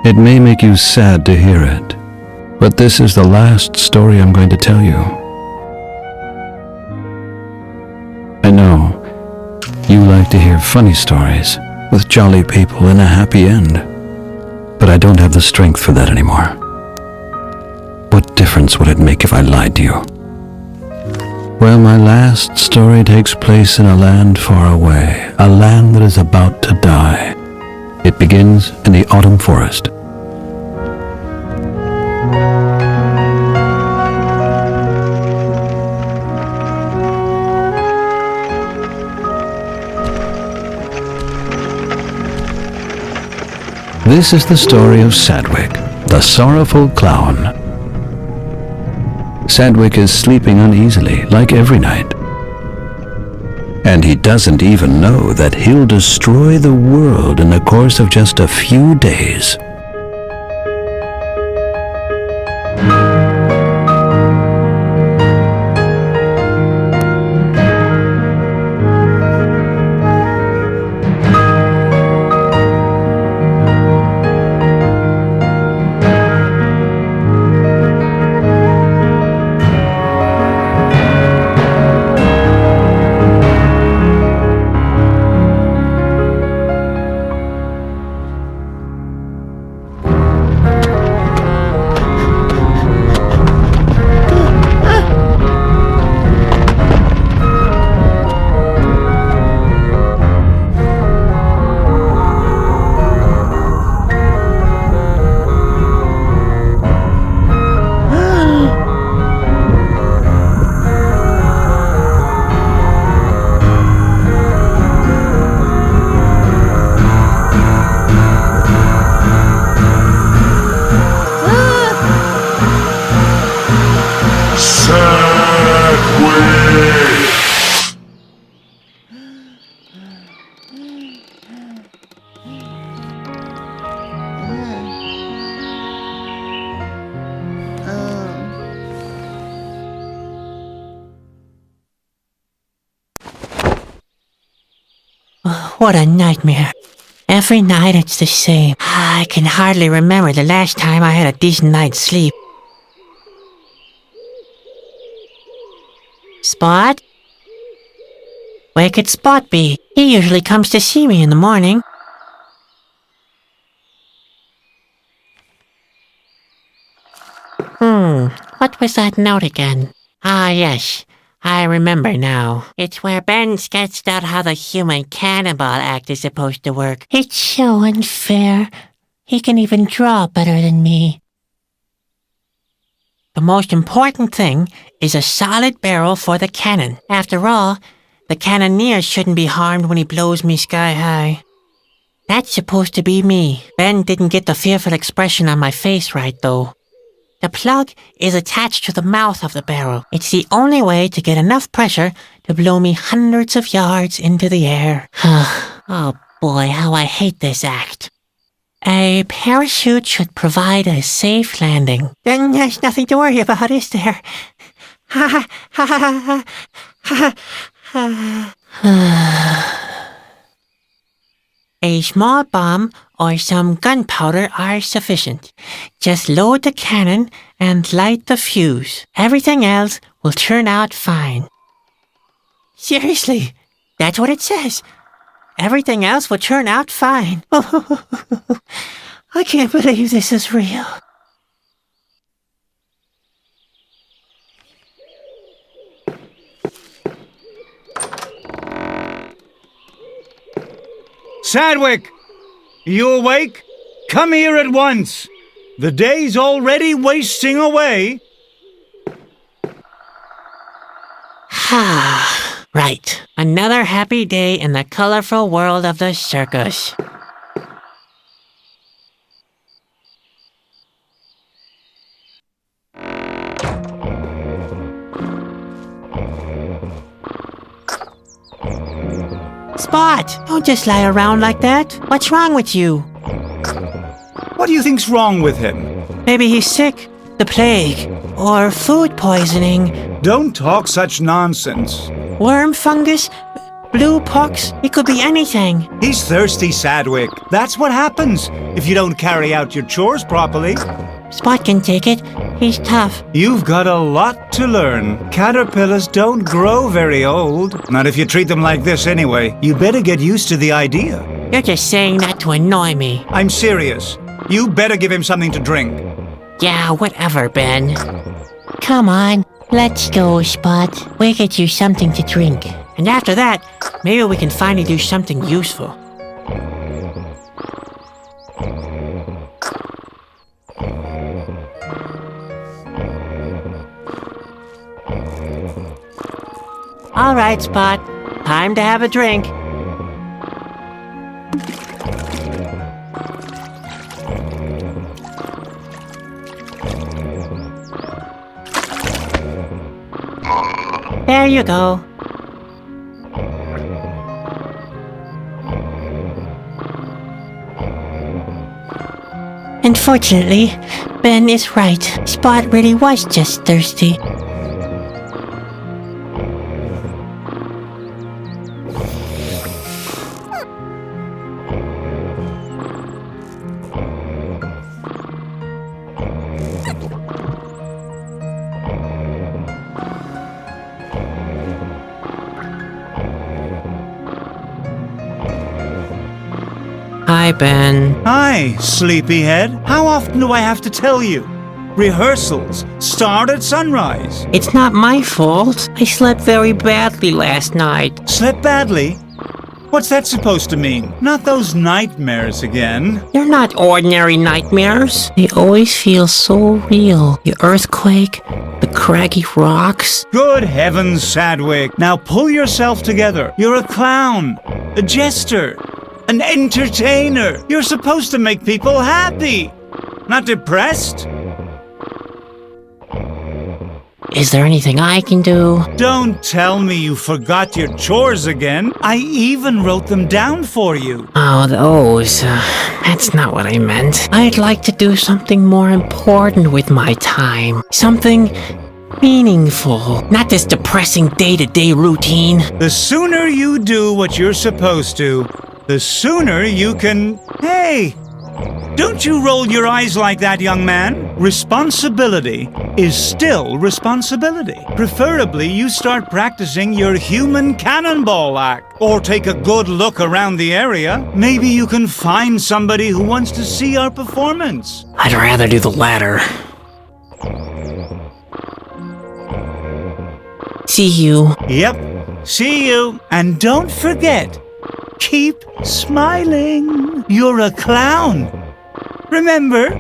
It may make you sad to hear it, but this is the last story I'm going to tell you. I know you like to hear funny stories with jolly people and a happy end, but I don't have the strength for that anymore. What difference would it make if I lied to you? Well, my last story takes place in a land far away, a land that is about to die. It begins in the autumn forest. This is the story of Sadwick, the sorrowful clown. Sadwick is sleeping uneasily, like every night. And he doesn't even know that he'll destroy the world in the course of just a few days. What a nightmare. Every night it's the same. I can hardly remember the last time I had a decent night's sleep. Spot? Where could Spot be? He usually comes to see me in the morning. What was that note again? Ah, yes. I remember now. It's where Ben sketched out how the human cannonball act is supposed to work. It's so unfair. He can even draw better than me. The most important thing is a solid barrel for the cannon. After all, the cannoneer shouldn't be harmed when he blows me sky high. That's supposed to be me. Ben didn't get the fearful expression on my face right, though. The plug is attached to the mouth of the barrel. It's the only way to get enough pressure to blow me hundreds of yards into the air. Oh boy, how I hate this act. A parachute should provide a safe landing. Then there's nothing to worry about, is there? A small bomb or some gunpowder are sufficient. Just load the cannon and light the fuse. Everything else will turn out fine. Seriously, that's what it says. Everything else will turn out fine. I can't believe this is real. Sadwick! You awake? Come here at once! The day's already wasting away. Right. Another happy day in the colorful world of the circus. Spot! Don't just lie around like that. What's wrong with you? What do you think's wrong with him? Maybe he's sick, the plague, or food poisoning. Don't talk such nonsense. Worm fungus? blue pucks. It could be anything. He's thirsty, Sadwick. That's what happens if you don't carry out your chores properly. Spot can take it. He's tough. You've got a lot to learn. Caterpillars don't grow very old. Not if you treat them like this anyway. You better get used to the idea. You're just saying that to annoy me. I'm serious. You better give him something to drink. Yeah, whatever, Ben. Come on, let's go, Spot. We'll get you something to drink. And after that, maybe we can finally do something useful. All right, Spot. Time to have a drink. There you go. Unfortunately, Ben is right. Spot really was just thirsty. Hi, Ben. Hi, sleepyhead. How often do I have to tell you? Rehearsals start at sunrise. It's not my fault. I slept very badly last night. Slept badly? What's that supposed to mean? Not those nightmares again. They're not ordinary nightmares. They always feel so real. The earthquake, the craggy rocks. Good heavens, Sadwick. Now pull yourself together. You're a clown, a jester, an entertainer. You're supposed to make people happy, not depressed. Is there anything I can do? Don't tell me you forgot your chores again. I even wrote them down for you. Oh, those. That's not what I meant. I'd like to do something more important with my time. Something meaningful. Not this depressing day-to-day routine. The sooner you do what you're supposed to, the sooner you can... Hey! Don't you roll your eyes like that, young man. Responsibility is still responsibility. Preferably, you start practicing your human cannonball act. Or take a good look around the area. Maybe you can find somebody who wants to see our performance. I'd rather do the latter. See you. Yep, see you. And don't forget, keep smiling. You're a clown. Remember?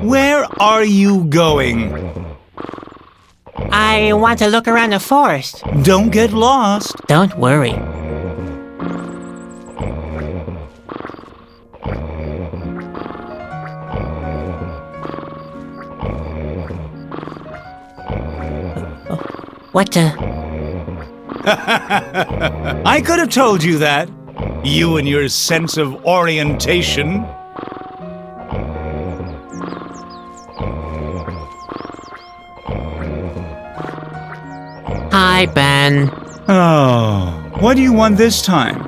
Where are you going? I want to look around the forest. Don't get lost. Don't worry. What the... I could have told you that. You and your sense of orientation. Hi, Ben. Oh, what do you want this time?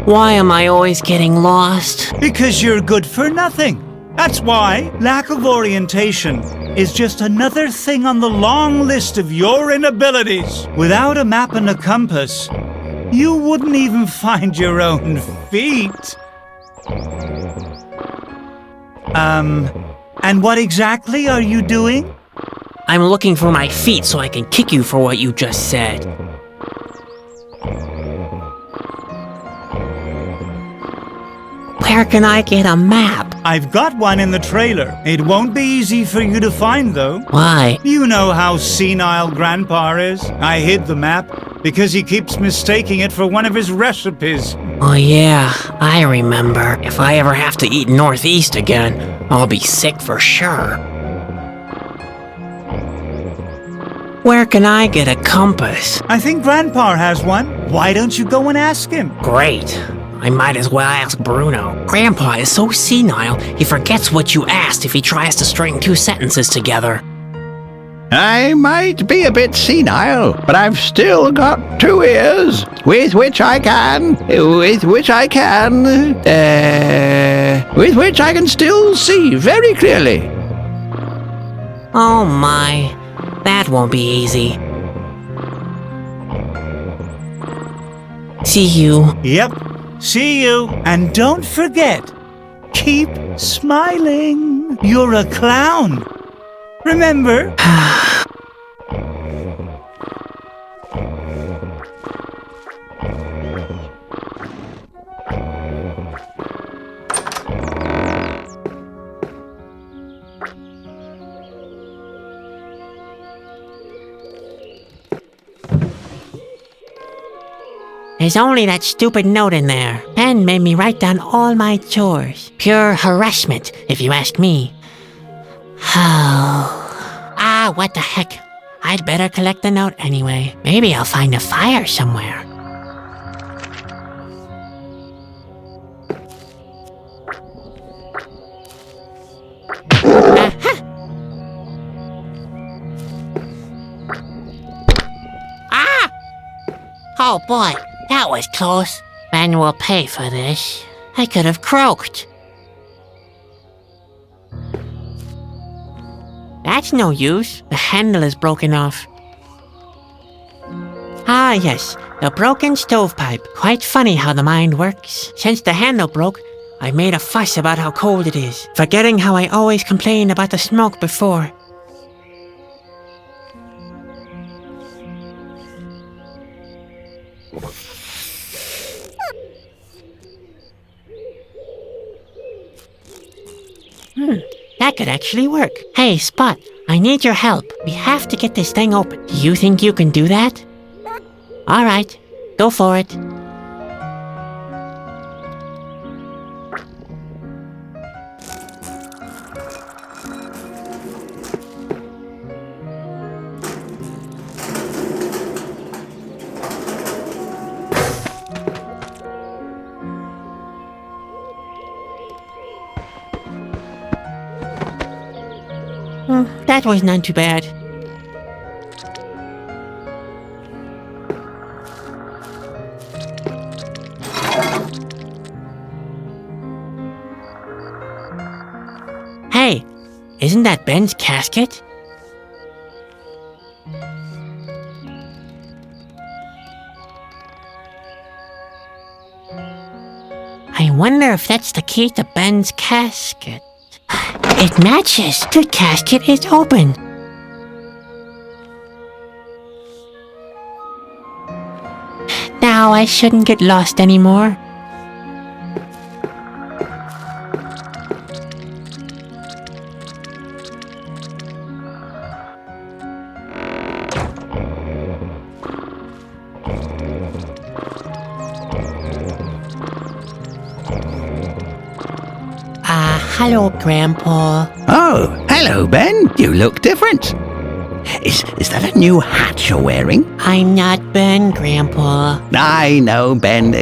Why am I always getting lost? Because you're good for nothing. That's why. Lack of orientation is just another thing on the long list of your inabilities. Without a map and a compass, you wouldn't even find your own feet. And what exactly are you doing? I'm looking for my feet so I can kick you for what you just said. Where can I get a map? I've got one in the trailer. It won't be easy for you to find, though. Why? You know how senile Grandpa is. I hid the map because he keeps mistaking it for one of his recipes. Oh yeah, I remember. If I ever have to eat northeast again, I'll be sick for sure. Where can I get a compass? I think Grandpa has one. Why don't you go and ask him? Great. I might as well ask Bruno. Grandpa is so senile, he forgets what you asked if he tries to string two sentences together. I might be a bit senile, but I've still got 2 ears with which I can still see very clearly. Oh my, that won't be easy. See you. Yep, see you. And don't forget, keep smiling. You're a clown. Remember? There's only that stupid note in there. Ben made me write down all my chores. Pure harassment, if you ask me. What the heck? I'd better collect the note anyway. Maybe I'll find a fire somewhere. Oh boy, that was close. Ben will pay for this. I could have croaked. That's no use. The handle is broken off. Ah, yes, the broken stovepipe. Quite funny how the mind works. Since the handle broke, I made a fuss about how cold it is, forgetting how I always complained about the smoke before. That could actually work. Hey, Spot, I need your help. We have to get this thing open. Do you think you can do that? All right, go for it. That was not too bad. Hey, isn't that Ben's casket? I wonder if that's the key to Ben's casket. It matches. The casket is open. Now I shouldn't get lost anymore. Hello, Grandpa. Oh, hello, Ben. You look different. Is that a new hat you're wearing? I'm not Ben, Grandpa. I know, Ben.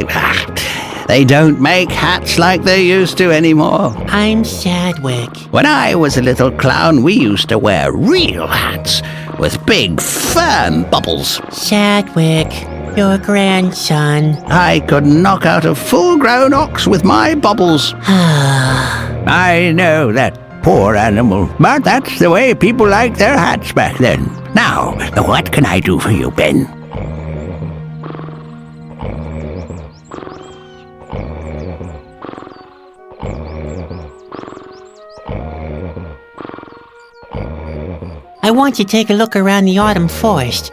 They don't make hats like they used to anymore. I'm Sadwick. When I was a little clown, we used to wear real hats with big, firm bubbles. Sadwick, your grandson. I could knock out a full-grown ox with my bubbles. I know that poor animal, but that's the way people liked their hats back then. Now, what can I do for you, Ben? I want to take a look around the autumn forest,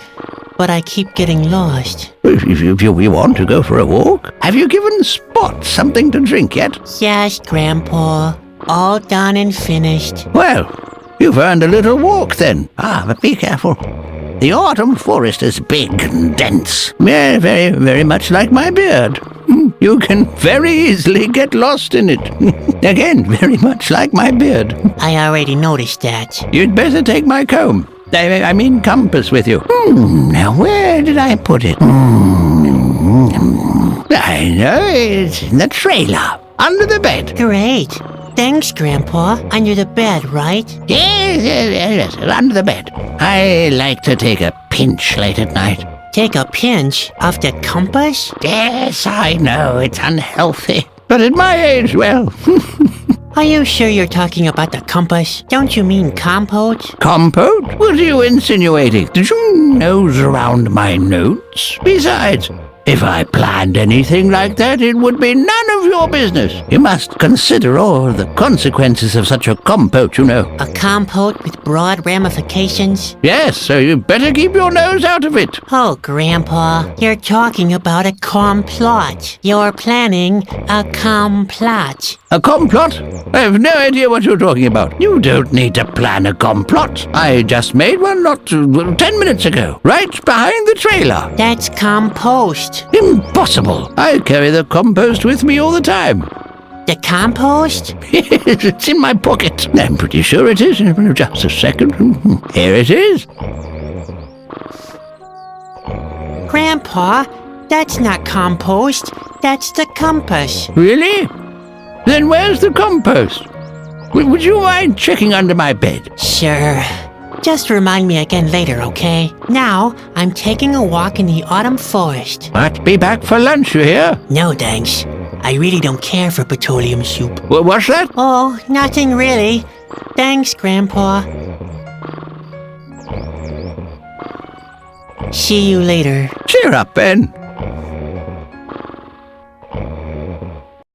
but I keep getting lost. If you want to go for a walk, have you given Spot something to drink yet? Yes, Grandpa. All done and finished. Well, you've earned a little walk then. But be careful. The autumn forest is big and dense. Very, very, very much like my beard. You can very easily get lost in it. Again, very much like my beard. I already noticed that. You'd better take my comb. I mean compass with you. Now where did I put it? I know, it's in the trailer, under the bed. Great. Thanks, Grandpa. Under the bed, right? Yes, under the bed. I like to take a pinch late at night. Take a pinch of the compass? Yes, I know, it's unhealthy. But at my age, well... Are you sure you're talking about the compass? Don't you mean compote? Compote? What are you insinuating? Did you nose around my notes? Besides, if I planned anything like that, it would be none of your business. You must consider all the consequences of such a compote, you know. A compote with broad ramifications? Yes, so you better keep your nose out of it. Oh, Grandpa, you're talking about a complot. You're planning a complot. A complot? I have no idea what you're talking about. You don't need to plan a complot. I just made one not 10 minutes ago, right behind the trailer. That's compost. Impossible. I carry the compost with me all the time. The compost? It's in my pocket. I'm pretty sure it is. Just a second. Here it is. Grandpa, that's not compost. That's the compass. Really? Then where's the compost? Would you mind checking under my bed? Sure. Just remind me again later, okay? Now, I'm taking a walk in the autumn forest. Might be back for lunch, you hear? No, thanks. I really don't care for petroleum soup. What's that? Oh, nothing really. Thanks, Grandpa. See you later. Cheer up, Ben.